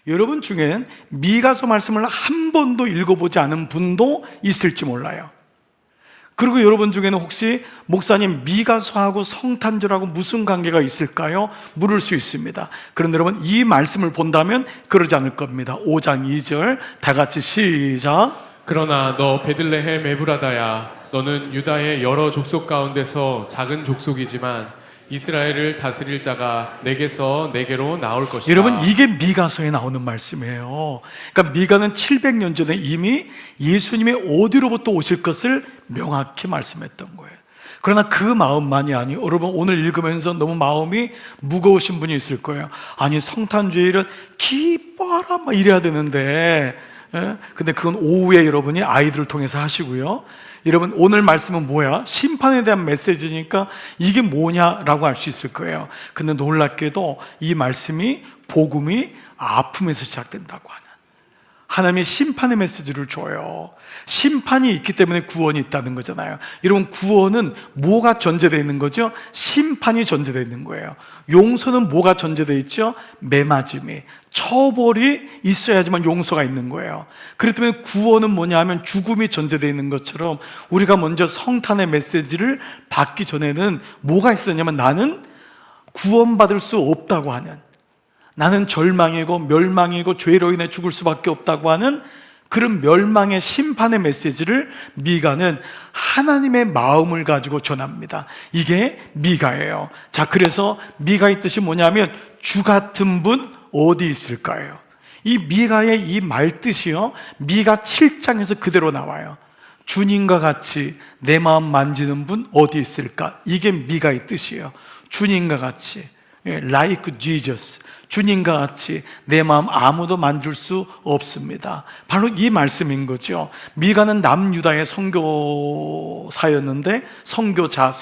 여러분 중엔 미가서 말씀을 한 번도 읽어보지 않은 분도 있을지 몰라요. 그리고 여러분 중에는 혹시 목사님 미가서하고 성탄절하고 무슨 관계가 있을까요? 물을 수 있습니다. 그런데 여러분 이 말씀을 본다면 그러지 않을 겁니다. 5장 2절 다 같이 시작. 그러나 너 베들레헴 에브라다야, 너는 유다의 여러 족속 가운데서 작은 족속이지만 이스라엘을 다스릴 자가 내게서 내게로 나올 것이다. 여러분 이게 미가서에 나오는 말씀이에요. 그러니까 미가는 700년 전에 이미 예수님이 어디로부터 오실 것을 명확히 말씀했던 거예요. 그러나 그 마음만이 아니에요. 여러분 오늘 읽으면서 너무 마음이 무거우신 분이 있을 거예요. 아니 성탄주일은 기뻐라 막 이래야 되는데, 근데 그건 오후에 여러분이 아이들을 통해서 하시고요. 여러분 오늘 말씀은 뭐야? 심판에 대한 메시지니까 이게 뭐냐라고 할 수 있을 거예요. 근데 놀랍게도 이 말씀이 복음이 아픔에서 시작된다고 하는, 하나님이 심판의 메시지를 줘요. 심판이 있기 때문에 구원이 있다는 거잖아요. 여러분 구원은 뭐가 전제되어 있는 거죠? 심판이 전제되어 있는 거예요. 용서는 뭐가 전제되어 있죠? 매맞음이, 처벌이 있어야지만 용서가 있는 거예요. 그렇기 때문에 구원은 뭐냐 하면 죽음이 전제되어 있는 것처럼 우리가 먼저 성탄의 메시지를 받기 전에는 뭐가 있었냐면 나는 구원받을 수 없다고 하는, 나는 절망이고 멸망이고 죄로 인해 죽을 수밖에 없다고 하는 그런 멸망의 심판의 메시지를 미가는 하나님의 마음을 가지고 전합니다. 이게 미가예요. 자, 그래서 미가의 뜻이 뭐냐면 주 같은 분 어디 있을까요? 이 미가의 이 말뜻이요, 미가 7장에서 그대로 나와요. 주님과 같이 내 마음 만지는 분 어디 있을까? 이게 미가의 뜻이에요. 주님과 같이, like Jesus, 주님과 같이 내 마음 아무도 만질 수 없습니다. 바로 이 말씀인 거죠. 미가는 남유다의 선교사였는데, 선교자,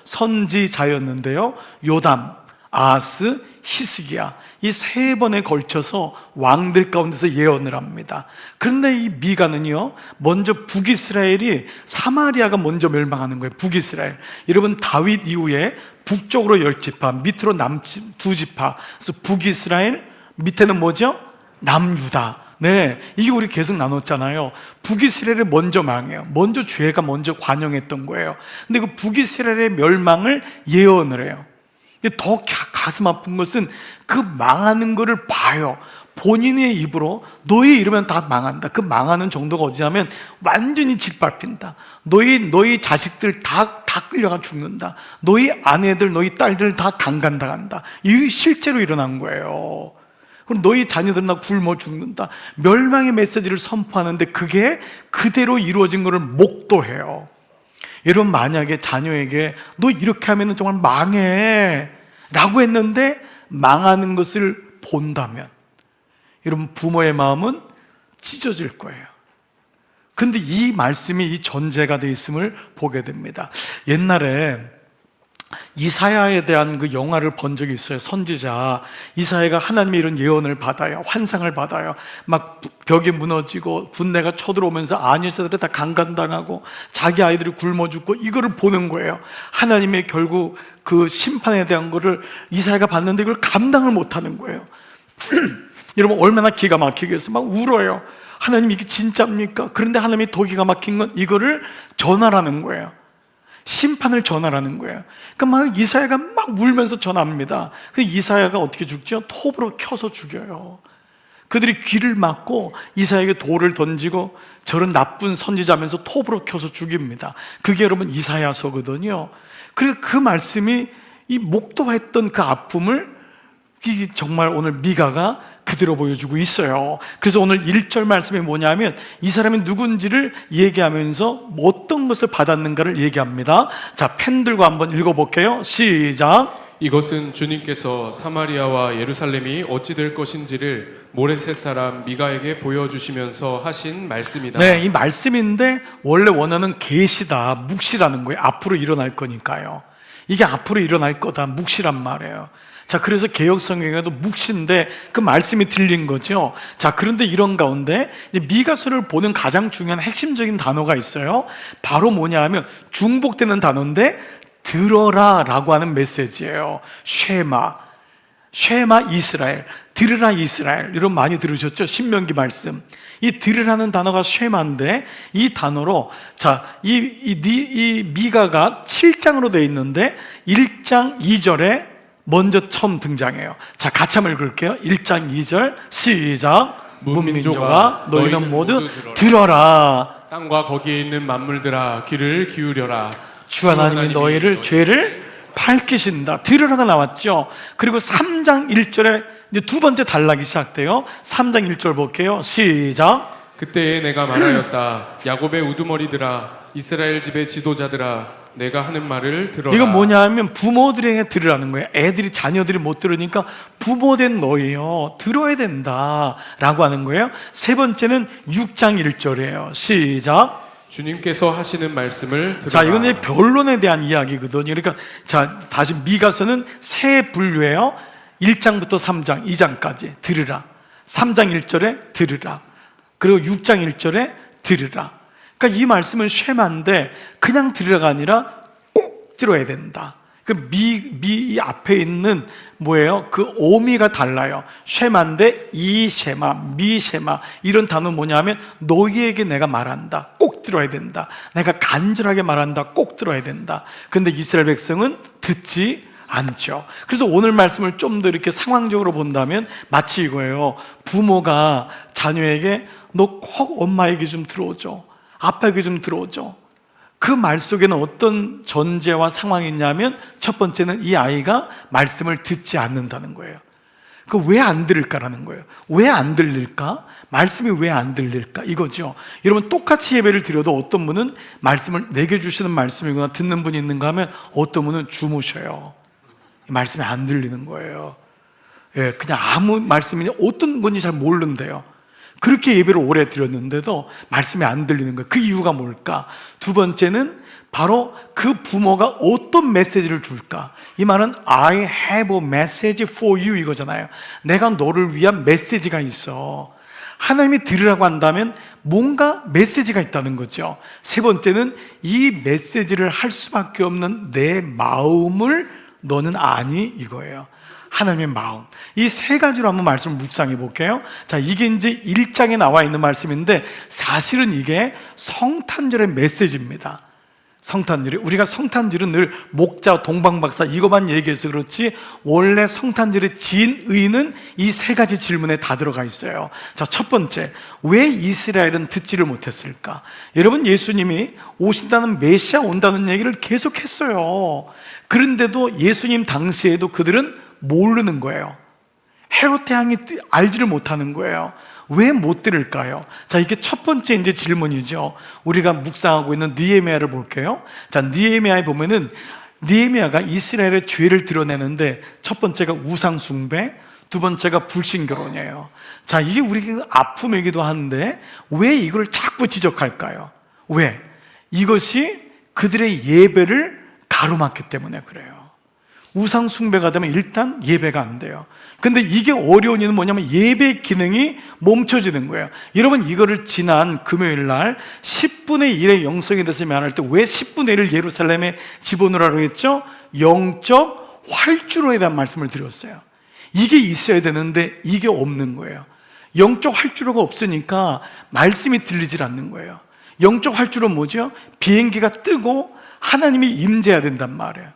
선지자였는데요. 요담, 아하스, 히스기야, 이 세 번에 걸쳐서 왕들 가운데서 예언을 합니다. 그런데 이 미가는요, 먼저 북이스라엘이, 사마리아가 먼저 멸망하는 거예요. 북이스라엘. 여러분 다윗 이후에 북쪽으로 10지파, 밑으로 남 2지파. 그래서 북이스라엘, 밑에는 뭐죠? 남유다. 네, 이게 우리 계속 나눴잖아요. 북이스라엘이 먼저 망해요. 먼저 죄가 먼저 관영했던 거예요. 근데 그 북이스라엘의 멸망을 예언을 해요. 더 가슴 아픈 것은 그 망하는 것을 봐요. 본인의 입으로 너희 이러면 다 망한다. 그 망하는 정도가 어디냐면 완전히 짓밟힌다. 너희 자식들 다 끌려가 죽는다. 너희 아내들, 너희 딸들 다 강간당한다. 이게 실제로 일어난 거예요. 그럼 너희 자녀들은 다 굶어 죽는다. 멸망의 메시지를 선포하는데 그게 그대로 이루어진 것을 목도해요. 여러분 만약에 자녀에게 너 이렇게 하면 정말 망해 라고 했는데 망하는 것을 본다면 여러분 부모의 마음은 찢어질 거예요. 근데 이 말씀이 이 전제가 되어 있음을 보게 됩니다. 옛날에 이사야에 대한 그 영화를 본 적이 있어요. 선지자 이사야가 하나님의 이런 예언을 받아요. 환상을 받아요. 막 벽이 무너지고 군대가 쳐들어오면서 아녀자들이 다 강간당하고 자기 아이들이 굶어 죽고 이거를 보는 거예요. 하나님의 결국 그 심판에 대한 거를 이사야가 봤는데 이걸 감당을 못하는 거예요. 여러분 얼마나 기가 막히겠어요. 막 울어요. 하나님 이게 진짜입니까? 그런데 하나님이 더 기가 막힌 건 이거를 전하라는 거예요. 심판을 전하라는 거예요. 그러니까 막 이사야가 막 울면서 전합니다. 그 이사야가 어떻게 죽죠? 톱으로 켜서 죽여요. 그들이 귀를 막고 이사야에게 돌을 던지고 저런 나쁜 선지자면서 톱으로 켜서 죽입니다. 그게 여러분 이사야서거든요. 그리고 그 말씀이 이 목도했던 그 아픔을 정말 오늘 미가가 그대로 보여주고 있어요. 그래서 오늘 1절 말씀이 뭐냐면 이 사람이 누군지를 얘기하면서 어떤 것을 받았는가를 얘기합니다. 자, 펜들과 한번 읽어볼게요. 시작. 이것은 주님께서 사마리아와 예루살렘이 어찌 될 것인지를 모레셋 사람 미가에게 보여주시면서 하신 말씀이다. 네, 이 말씀인데 원래 원어는 계시다, 묵시라는 거예요. 앞으로 일어날 거니까요. 이게 앞으로 일어날 거다, 묵시란 말이에요. 자, 그래서 개역성경에도 묵시인데 그 말씀이 들린 거죠. 자, 그런데 이런 가운데 미가서를 보는 가장 중요한 핵심적인 단어가 있어요. 바로 뭐냐 하면 중복되는 단어인데 들어라 라고 하는 메시지예요. 쉐마. 쉐마 이스라엘, 들으라 이스라엘, 이런 많이 들으셨죠? 신명기 말씀. 이 들으라는 단어가 쉐마인데, 이 단어로, 자, 이 미가가 7장으로 되어 있는데 1장 2절에 먼저 처음 등장해요. 자, 같이 한번 읽을게요. 1장 2절 시작. 문민족아 너희는 모두 들어라. 땅과 거기에 있는 만물들아 귀를 기울여라. 주 하나님이 너희를 죄를 밝히신다. 들으라가 나왔죠. 그리고 3장 1절에 이제 두 번째 단락이 시작돼요. 3장 1절 볼게요. 시작. 그때에 내가 말하였다. 야곱의 우두머리들아, 이스라엘 집의 지도자들아, 내가 하는 말을 들어라. 이건 뭐냐 하면 부모들에게 들으라는 거예요. 애들이, 자녀들이 못 들으니까 부모된 너희요 들어야 된다 라고 하는 거예요. 세 번째는 6장 1절이에요. 시작. 주님께서 하시는 말씀을 들어라. 자, 이건 이제 변론에 대한 이야기거든요. 그러니까 자, 다시 미가서는 세 분류예요. 1장부터 3장, 2장까지 들으라. 3장 1절에 들으라. 그리고 6장 1절에 들으라. 그러니까 이 말씀은 쉐마인데 그냥 들으라가 아니라 꼭 들어야 된다. 그 이 앞에 있는 뭐예요? 그 오미가 달라요. 쉐마인데 이 쉐마, 미 쉐마 이런 단어 뭐냐면 너희에게 내가 말한다. 꼭 들어야 된다. 내가 간절하게 말한다. 꼭 들어야 된다. 근데 이스라엘 백성은 듣지 않죠. 그래서 오늘 말씀을 좀 더 이렇게 상황적으로 본다면 마치 이거예요. 부모가 자녀에게 너 꼭 엄마 얘기 좀 들어줘. 아빠 얘기 좀 들어줘. 그 말 속에는 어떤 전제와 상황이 있냐면 첫 번째는 이 아이가 말씀을 듣지 않는다는 거예요. 그 왜 안 들을까라는 거예요. 왜 안 들릴까? 말씀이 왜 안 들릴까? 이거죠. 여러분 똑같이 예배를 드려도 어떤 분은 말씀을 내게 주시는 말씀이구나 듣는 분이 있는가 하면 어떤 분은 주무셔요. 말씀이 안 들리는 거예요. 예, 그냥 아무 말씀이냐 어떤 건지 잘 모르는데요. 그렇게 예배를 오래 드렸는데도 말씀이 안 들리는 거예요. 그 이유가 뭘까? 두 번째는 바로 그 부모가 어떤 메시지를 줄까? 이 말은 I have a message for you 이거잖아요. 내가 너를 위한 메시지가 있어. 하나님이 들으라고 한다면 뭔가 메시지가 있다는 거죠. 세 번째는 이 메시지를 할 수밖에 없는 내 마음을 너는 아니 이거예요. 하나님의 마음. 이 세 가지로 한번 말씀을 묵상해 볼게요. 자, 이게 이제 1장에 나와 있는 말씀인데 사실은 이게 성탄절의 메시지입니다. 성탄절이, 우리가 성탄절은 늘 목자, 동방박사 이거만 얘기해서 그렇지 원래 성탄절의 진의는 이 세 가지 질문에 다 들어가 있어요. 자, 첫 번째, 왜 이스라엘은 듣지를 못했을까? 여러분, 예수님이 오신다는 메시아 온다는 얘기를 계속 했어요. 그런데도 예수님 당시에도 그들은 모르는 거예요. 헤롯 태왕이 알지를 못하는 거예요. 왜 못 들을까요? 자, 이게 첫 번째 이제 질문이죠. 우리가 묵상하고 있는 느헤미야를 볼게요. 자, 느헤미야에 보면은 느헤미야가 이스라엘의 죄를 드러내는데 첫 번째가 우상 숭배, 두 번째가 불신결혼이에요. 자, 이게 우리가 아픔이기도 한데 왜 이걸 자꾸 지적할까요? 왜? 이것이 그들의 예배를 가로막기 때문에 그래요. 우상 숭배가 되면 일단 예배가 안 돼요. 근데 이게 어려운 이유는 뭐냐면 예배 기능이 멈춰지는 거예요. 여러분, 이거를 지난 금요일 날 10분의 1의 영성에 대해서 말할 때 왜 10분의 1을 예루살렘에 집어넣으라고 했죠? 영적 활주로에 대한 말씀을 드렸어요. 이게 있어야 되는데 이게 없는 거예요. 영적 활주로가 없으니까 말씀이 들리질 않는 거예요. 영적 활주로는 뭐죠? 비행기가 뜨고 하나님이 임재해야 된단 말이에요.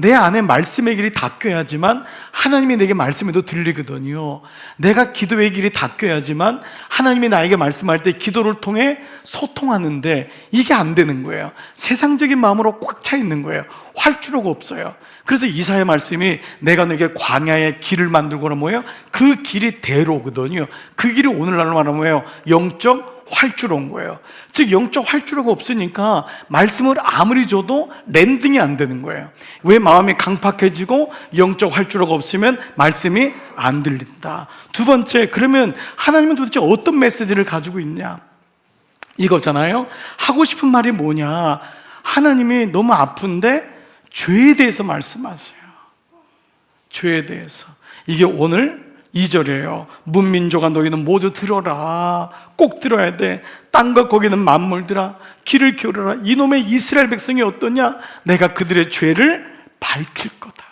내 안에 말씀의 길이 닫혀야지만 하나님이 내게 말씀해도 들리거든요. 내가 기도의 길이 닫혀야지만 하나님이 나에게 말씀할 때 기도를 통해 소통하는데 이게 안 되는 거예요. 세상적인 마음으로 꽉 차 있는 거예요. 활주로가 없어요. 그래서 이사야 말씀이 내가 너에게 광야의 길을 만들고는 뭐예요? 그 길이 대로거든요. 그 길이 오늘날로 말하면 뭐예요? 영적 활주로인 거예요. 즉 영적 활주로가 없으니까 말씀을 아무리 줘도 랜딩이 안 되는 거예요. 왜? 마음이 강팍해지고 영적 활주로가 없으면 말씀이 안 들린다. 두 번째, 그러면 하나님은 도대체 어떤 메시지를 가지고 있냐? 이거잖아요. 하고 싶은 말이 뭐냐? 하나님이 너무 아픈데 죄에 대해서 말씀하세요. 죄에 대해서. 이게 오늘 2절이에요. 문민족아 너희는 모두 들어라. 꼭 들어야 돼. 땅과 거기는 만물들아 귀를 기울여라. 이놈의 이스라엘 백성이 어떠냐? 내가 그들의 죄를 밝힐 거다.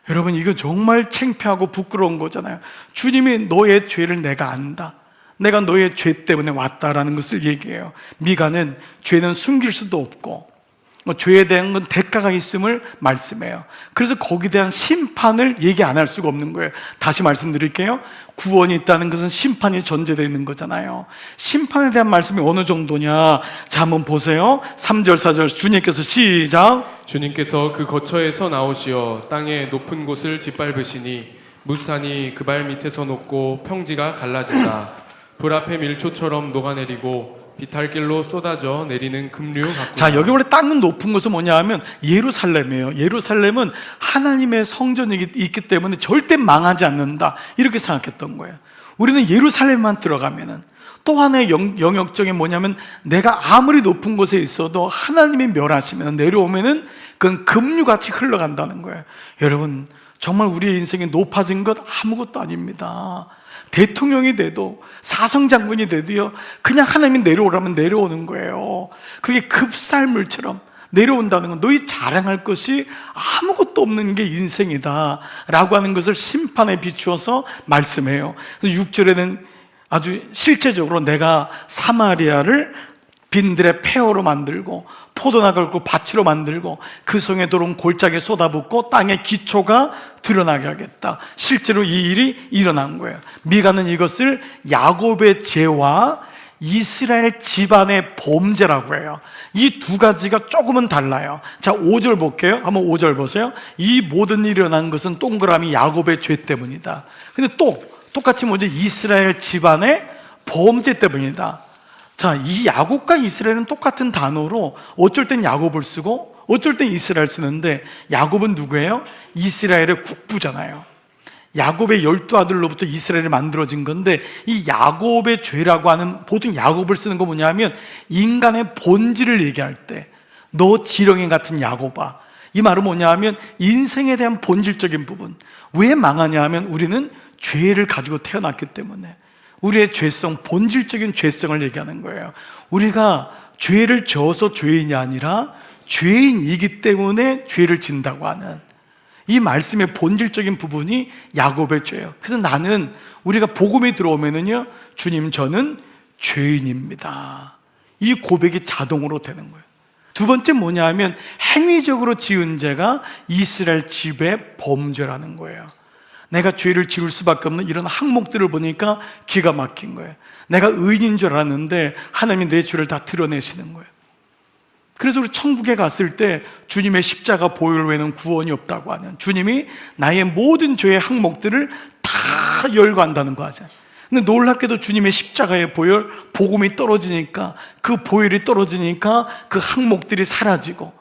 여러분, 이거 정말 창피하고 부끄러운 거잖아요. 주님이 너의 죄를 내가 안다, 내가 너의 죄 때문에 왔다라는 것을 얘기해요. 미가는 죄는 숨길 수도 없고 죄에 대한 건 대가가 있음을 말씀해요. 그래서 거기에 대한 심판을 얘기 안 할 수가 없는 거예요. 다시 말씀드릴게요. 구원이 있다는 것은 심판이 전제되어 있는 거잖아요. 심판에 대한 말씀이 어느 정도냐, 자 한번 보세요. 3절 4절 주님께서 시작. 주님께서 그 거처에서 나오시어 땅의 높은 곳을 짓밟으시니 무산이 그 발 밑에서 녹고 평지가 갈라진다. 불 앞에 밀초처럼 녹아내리고 비탈길로 쏟아져 내리는 급류 같구나. 자, 여기 원래 땅은 높은 곳은 뭐냐 하면 예루살렘이에요. 예루살렘은 하나님의 성전이 있기 때문에 절대 망하지 않는다, 이렇게 생각했던 거예요. 우리는 예루살렘만 들어가면은 또 하나의 영역적인 뭐냐면 내가 아무리 높은 곳에 있어도 하나님이 멸하시면 내려오면은 그건 급류같이 흘러간다는 거예요. 여러분, 정말 우리의 인생이 높아진 것 아무것도 아닙니다. 대통령이 돼도 사성장군이 돼도요, 그냥 하나님이 내려오라면 내려오는 거예요. 그게 급살물처럼 내려온다는 건 너희 자랑할 것이 아무것도 없는 게 인생이다 라고 하는 것을 심판에 비추어서 말씀해요. 그래서 6절에는 아주 실제적으로 내가 사마리아를 빈들의 폐허로 만들고 포도나무를 밭으로 만들고 그 성에 들어온 골짜기에 쏟아붓고 땅의 기초가 드러나게 하겠다. 실제로 이 일이 일어난 거예요. 미가는 이것을 야곱의 죄와 이스라엘 집안의 범죄라고 해요. 이 두 가지가 조금은 달라요. 자, 5절 볼게요. 한번 5절 보세요. 이 모든 일이 일어난 것은 동그라미 야곱의 죄 때문이다. 근데 또 똑같이 뭐지? 이스라엘 집안의 범죄 때문이다. 자, 이 야곱과 이스라엘은 똑같은 단어로 어쩔 땐 야곱을 쓰고 어쩔 땐 이스라엘 쓰는데, 야곱은 누구예요? 이스라엘의 국부잖아요. 야곱의 12아들로부터 이스라엘이 만들어진 건데, 이 야곱의 죄라고 하는, 보통 야곱을 쓰는 거 뭐냐면 인간의 본질을 얘기할 때 너 지렁이 같은 야곱아, 이 말은 뭐냐 하면 인생에 대한 본질적인 부분. 왜 망하냐 하면 우리는 죄를 가지고 태어났기 때문에 우리의 죄성, 본질적인 죄성을 얘기하는 거예요. 우리가 죄를 져서 죄인이 아니라 죄인이기 때문에 죄를 진다고 하는 이 말씀의 본질적인 부분이 야곱의 죄예요. 그래서 나는, 우리가 복음이 들어오면은요, 주님 저는 죄인입니다, 이 고백이 자동으로 되는 거예요. 두 번째 뭐냐 하면 행위적으로 지은 죄가 이스라엘 집의 범죄라는 거예요. 내가 죄를 지을 수밖에 없는 이런 항목들을 보니까 기가 막힌 거예요. 내가 의인인 줄 알았는데 하나님이 내 죄를 다 드러내시는 거예요. 그래서 우리 천국에 갔을 때 주님의 십자가 보혈 외에는 구원이 없다고 하는, 주님이 나의 모든 죄의 항목들을 다 열거한다는 거 하잖아요. 근데 놀랍게도 주님의 십자가의 보혈, 복음이 떨어지니까, 그 보혈이 떨어지니까 그 항목들이 사라지고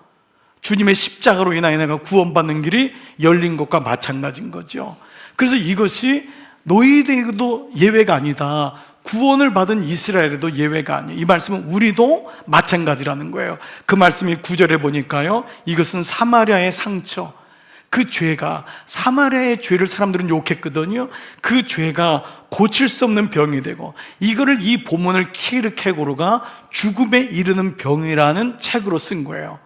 주님의 십자가로 인하여 내가 구원받는 길이 열린 것과 마찬가지인 거죠. 그래서 이것이 너희들도 예외가 아니다, 구원을 받은 이스라엘에도 예외가 아니에요. 이 말씀은 우리도 마찬가지라는 거예요. 그 말씀이 9절에 보니까요, 이것은 사마리아의 상처, 그 죄가, 사마리아의 죄를 사람들은 욕했거든요. 그 죄가 고칠 수 없는 병이 되고, 이거를, 이 본문을 키르케고르가 죽음에 이르는 병이라는 책으로 쓴 거예요.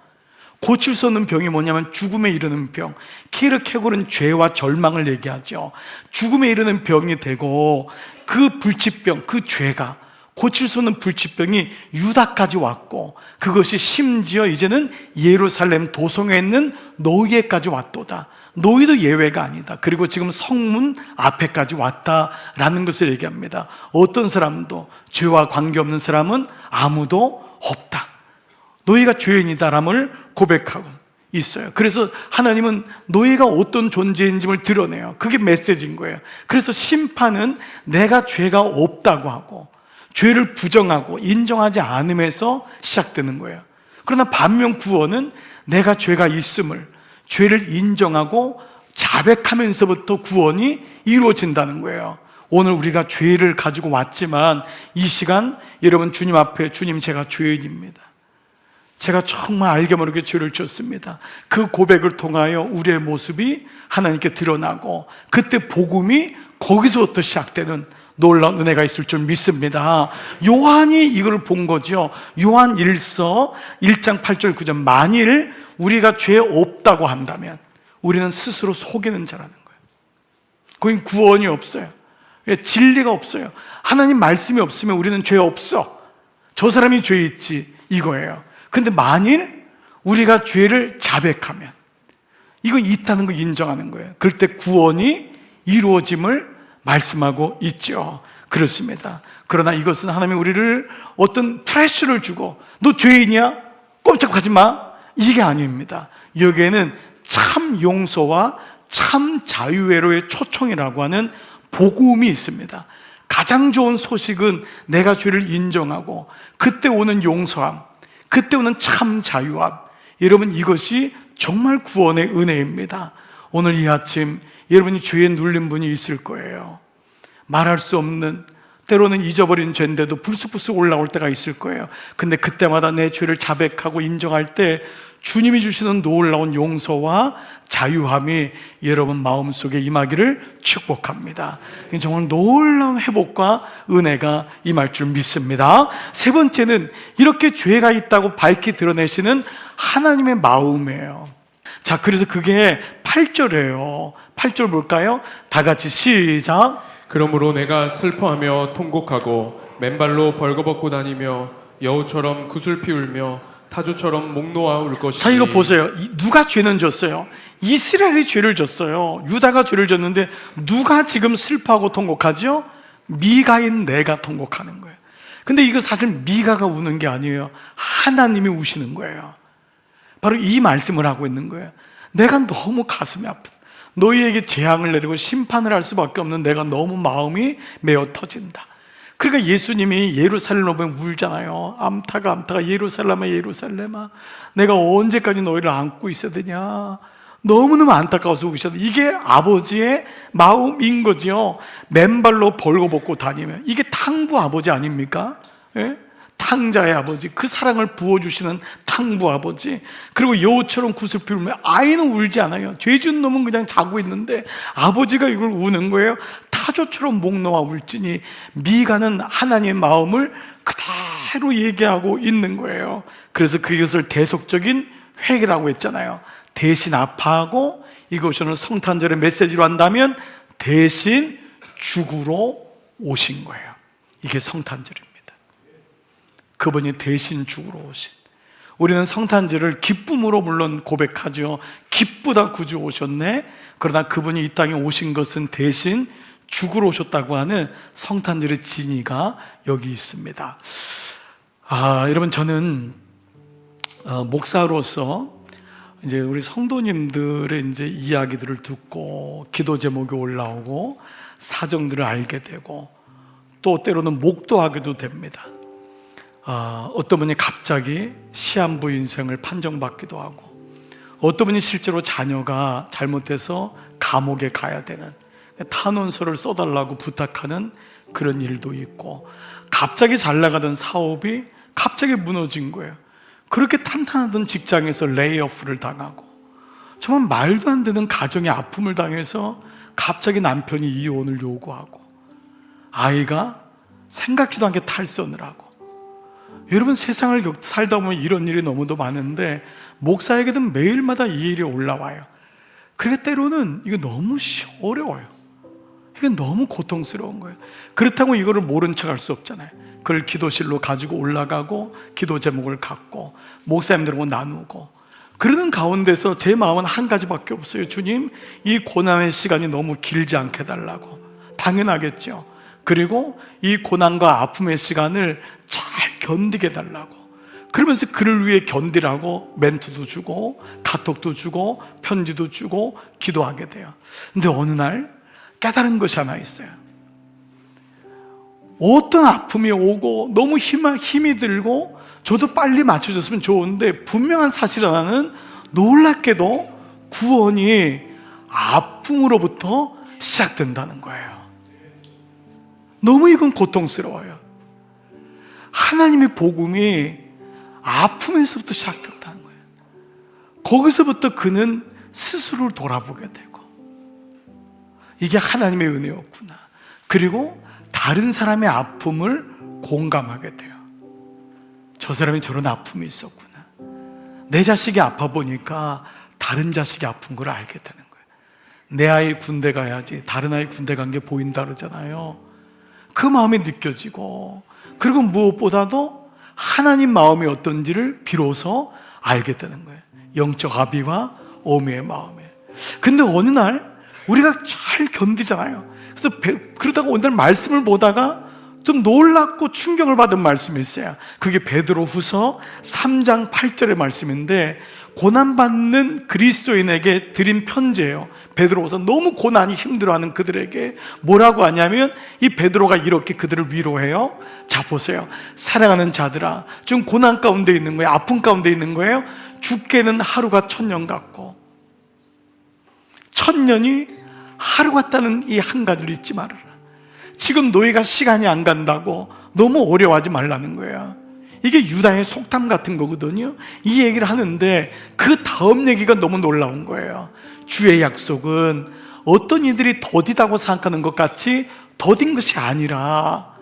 고칠 수 없는 병이 뭐냐면 죽음에 이르는 병. 키르케고르는 죄와 절망을 얘기하죠. 죽음에 이르는 병이 되고, 그 불치병, 그 죄가, 고칠 수 없는 불치병이 유다까지 왔고, 그것이 심지어 이제는 예루살렘 도성에 있는 너희에까지 왔도다. 너희도 예외가 아니다. 그리고 지금 성문 앞에까지 왔다라는 것을 얘기합니다. 어떤 사람도, 죄와 관계없는 사람은 아무도 없다. 너희가 죄인이다람을 고백하고 있어요. 그래서 하나님은 너희가 어떤 존재인지를 드러내요. 그게 메시지인 거예요. 그래서 심판은 내가 죄가 없다고 하고 죄를 부정하고 인정하지 않음에서 시작되는 거예요. 그러나 반면 구원은 내가 죄가 있음을, 죄를 인정하고 자백하면서부터 구원이 이루어진다는 거예요. 오늘 우리가 죄를 가지고 왔지만 이 시간 여러분 주님 앞에, 주님 제가 죄인입니다, 제가 정말 알게 모르게 죄를 졌습니다, 그 고백을 통하여 우리의 모습이 하나님께 드러나고, 그때 복음이 거기서부터 시작되는 놀라운 은혜가 있을 줄 믿습니다. 요한이 이걸 본 거죠. 요한 1서 1장 8절 9절, 만일 우리가 죄 없다고 한다면, 우리는 스스로 속이는 자라는 거예요. 거긴 구원이 없어요. 진리가 없어요. 하나님 말씀이 없으면 우리는 죄 없어. 저 사람이 죄 있지, 이거예요. 근데 만일 우리가 죄를 자백하면 이건 있다는 거 인정하는 거예요. 그럴 때 구원이 이루어짐을 말씀하고 있죠. 그렇습니다. 그러나 이것은 하나님이 우리를 어떤 프레셔를 주고 너 죄인이야? 꼼짝하지 마. 이게 아닙니다. 여기에는 참 용서와 참 자유회로의 초청이라고 하는 복음이 있습니다. 가장 좋은 소식은 내가 죄를 인정하고 그때 오는 용서함, 그때 오는 참 자유함. 여러분, 이것이 정말 구원의 은혜입니다. 오늘 이 아침 여러분이 죄에 눌린 분이 있을 거예요. 말할 수 없는, 때로는 잊어버린 죄인데도 불쑥불쑥 올라올 때가 있을 거예요. 근데 그때마다 내 죄를 자백하고 인정할 때 주님이 주시는 놀라운 용서와 자유함이 여러분 마음속에 임하기를 축복합니다. 정말 놀라운 회복과 은혜가 임할 줄 믿습니다. 세 번째는 이렇게 죄가 있다고 밝히 드러내시는 하나님의 마음이에요. 자, 그래서 그게 8절이에요. 8절 볼까요? 다 같이 시작. 그러므로 내가 슬퍼하며 통곡하고 맨발로 벌거벗고 다니며 여우처럼 구슬피 울며 타조처럼 목 놓아 울 것이니. 자, 이거 보세요. 누가 죄는 졌어요? 이스라엘이 죄를 졌어요. 유다가 죄를 졌는데 누가 지금 슬퍼하고 통곡하죠? 미가인 내가 통곡하는 거예요. 근데 이거 사실 미가가 우는 게 아니에요. 하나님이 우시는 거예요. 바로 이 말씀을 하고 있는 거예요. 내가 너무 가슴이 아프다. 너희에게 재앙을 내리고 심판을 할 수밖에 없는 내가 너무 마음이 메어 터진다. 그러니까 예수님이 예루살렘 오면 울잖아요. 암타가 예루살렘아 예루살렘아, 내가 언제까지 너희를 안고 있어야 되냐. 너무너무 안타까워서 우셨다. 이게 아버지의 마음인 거죠. 맨발로 벌거벗고 다니면. 이게 탕부 아버지 아닙니까? 예? 탕자의 아버지, 그 사랑을 부어주시는 탕부 아버지. 그리고 여우처럼 구슬피 울면 아이는 울지 않아요. 죄 지은 놈은 그냥 자고 있는데 아버지가 이걸 우는 거예요. 타조처럼 목 놓아 울지니. 미가는 하나님의 마음을 그대로 얘기하고 있는 거예요. 그래서 그것을 대속적인 회개라고 했잖아요. 대신 아파하고, 이것을 성탄절의 메시지로 한다면 대신 죽으러 오신 거예요. 이게 성탄절입니다. 그분이 대신 죽으러 오신. 우리는 성탄절을 기쁨으로 물론 고백하죠. 기쁘다 구주 오셨네. 그러나 그분이 이 땅에 오신 것은 대신 죽으러 오셨다고 하는 성탄절의 진의가 여기 있습니다. 여러분, 저는 목사로서 이제 우리 성도님들의 이제 이야기들을 듣고 기도 제목이 올라오고 사정들을 알게 되고 또 때로는 목도하게도 됩니다. 어떤 분이 갑자기 시한부 인생을 판정받기도 하고, 어떤 분이 실제로 자녀가 잘못해서 감옥에 가야 되는, 탄원서를 써달라고 부탁하는 그런 일도 있고, 갑자기 잘 나가던 사업이 갑자기 무너진 거예요. 그렇게 탄탄하던 직장에서 레이오프를 당하고, 정말 말도 안 되는 가정의 아픔을 당해서 갑자기 남편이 이혼을 요구하고, 아이가 생각지도 않게 탈선을 하고. 여러분, 세상을 살다 보면 이런 일이 너무도 많은데 목사에게는 매일마다 이 일이 올라와요. 그러니까 때로는 이거 너무 어려워요. 이게 너무 고통스러운 거예요. 그렇다고 이거를 모른 척 할 수 없잖아요. 그걸 기도실로 가지고 올라가고 기도 제목을 갖고 목사님들하고 나누고, 그러는 가운데서 제 마음은 한 가지밖에 없어요. 주님, 이 고난의 시간이 너무 길지 않게 해달라고. 당연하겠죠. 그리고 이 고난과 아픔의 시간을 잘 견디게 해달라고. 그러면서 그를 위해 견디라고 멘트도 주고 카톡도 주고 편지도 주고 기도하게 돼요. 근데 어느 날 깨달은 것이 하나 있어요. 어떤 아픔이 오고 너무 힘이 들고 저도 빨리 맞춰줬으면 좋은데, 분명한 사실 하나는 놀랍게도 구원이 아픔으로부터 시작된다는 거예요. 너무 이건 고통스러워요. 하나님의 복음이 아픔에서부터 시작된다는 거예요. 거기서부터 그는 스스로를 돌아보게 되고, 이게 하나님의 은혜였구나. 그리고 다른 사람의 아픔을 공감하게 돼요. 저 사람이 저런 아픔이 있었구나. 내 자식이 아파 보니까 다른 자식이 아픈 걸 알게 되는 거예요. 내 아이 군대 가야지 다른 아이 군대 간 게 보인다 그러잖아요. 그 마음이 느껴지고, 그리고 무엇보다도 하나님 마음이 어떤지를 비로소 알게 되는 거예요. 영적 아비와 어미의 마음에. 근데 어느 날 우리가 잘 견디잖아요. 그래서 그러다가 어느 날 말씀을 보다가 좀 놀랍고 충격을 받은 말씀이 있어요. 그게 베드로후서 3장 8절의 말씀인데, 고난받는 그리스도인에게 드린 편지예요. 베드로후서 너무 고난이 힘들어하는 그들에게 뭐라고 하냐면, 이 베드로가 이렇게 그들을 위로해요. 자, 보세요. 사랑하는 자들아, 지금 고난 가운데 있는 거예요. 아픔 가운데 있는 거예요. 죽게는 하루가 1000년 같고 1000년이 하루 같다는 이 한 가지를 잊지 말아라. 지금 너희가 시간이 안 간다고 너무 어려워하지 말라는 거야. 이게 유다의 속담 같은 거거든요. 이 얘기를 하는데 그 다음 얘기가 너무 놀라운 거예요. 주의 약속은 어떤 이들이 더디다고 생각하는 것 같이 더딘 것이 아니라,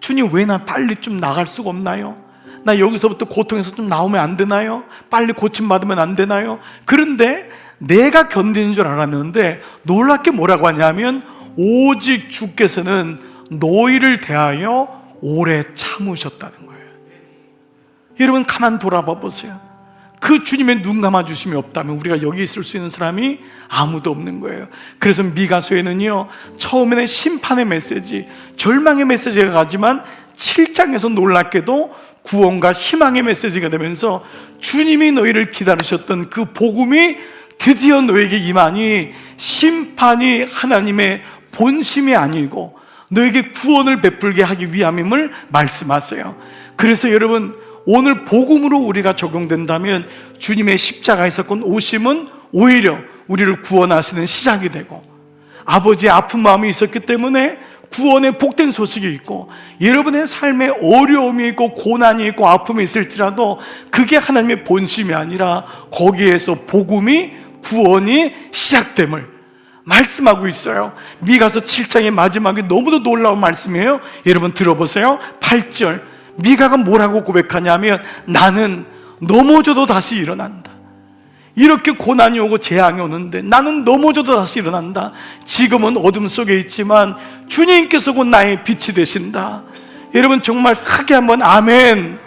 주님 왜 나 빨리 좀 나갈 수가 없나요? 나 여기서부터 고통에서 좀 나오면 안 되나요? 빨리 고침받으면 안 되나요? 그런데 내가 견디는 줄 알았는데 놀랍게 뭐라고 하냐면, 오직 주께서는 너희를 대하여 오래 참으셨다는 거예요. 여러분 가만 돌아봐 보세요. 그 주님의 눈 감아주심이 없다면 우리가 여기 있을 수 있는 사람이 아무도 없는 거예요. 그래서 미가서에는요, 처음에는 심판의 메시지, 절망의 메시지가 가지만 7장에서 놀랍게도 구원과 희망의 메시지가 되면서 주님이 너희를 기다리셨던 그 복음이 드디어 너에게 임하니 심판이 하나님의 본심이 아니고 너에게 구원을 베풀게 하기 위함임을 말씀하세요. 그래서 여러분, 오늘 복음으로 우리가 적용된다면 주님의 십자가에 섰건 오심은 오히려 우리를 구원하시는 시작이 되고, 아버지의 아픈 마음이 있었기 때문에 구원의 복된 소식이 있고, 여러분의 삶에 어려움이 있고 고난이 있고 아픔이 있을지라도 그게 하나님의 본심이 아니라 거기에서 복음이, 구원이 시작됨을 말씀하고 있어요. 미가서 7장의 마지막에 너무도 놀라운 말씀이에요. 여러분 들어보세요. 8절, 미가가 뭐라고 고백하냐면, 나는 넘어져도 다시 일어난다. 이렇게 고난이 오고 재앙이 오는데 나는 넘어져도 다시 일어난다. 지금은 어둠 속에 있지만 주님께서 곧 나의 빛이 되신다. 여러분 정말 크게 한번 아멘.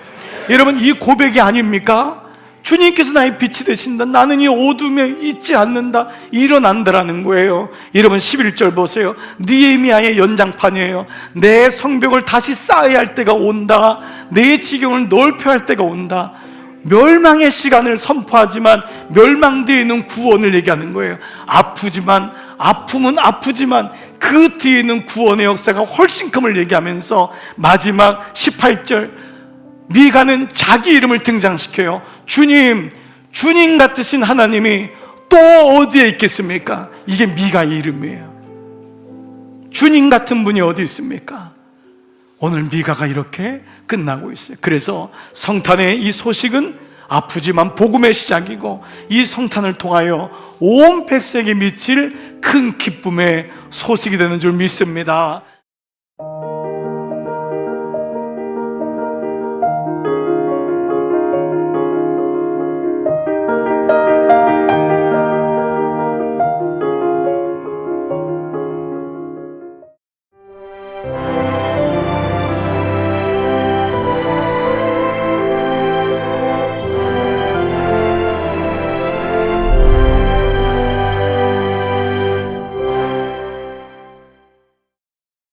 여러분 이 고백이 아닙니까? 주님께서 나의 빛이 되신다. 나는 이 어둠에 있지 않는다. 일어난다라는 거예요. 여러분 11절 보세요. 느헤미야의 연장판이에요. 내 성벽을 다시 쌓아야 할 때가 온다. 내 지경을 넓혀야 할 때가 온다. 멸망의 시간을 선포하지만 멸망되어 있는 구원을 얘기하는 거예요. 아프지만, 아픔은 아프지만 그 뒤에 있는 구원의 역사가 훨씬 큼을 얘기하면서 마지막 18절, 미가는 자기 이름을 등장시켜요. 주님, 주님 같으신 하나님이 또 어디에 있겠습니까? 이게 미가의 이름이에요. 주님 같은 분이 어디 있습니까? 오늘 미가가 이렇게 끝나고 있어요. 그래서 성탄의 이 소식은 아프지만 복음의 시작이고, 이 성탄을 통하여 온 백성에게 미칠 큰 기쁨의 소식이 되는 줄 믿습니다.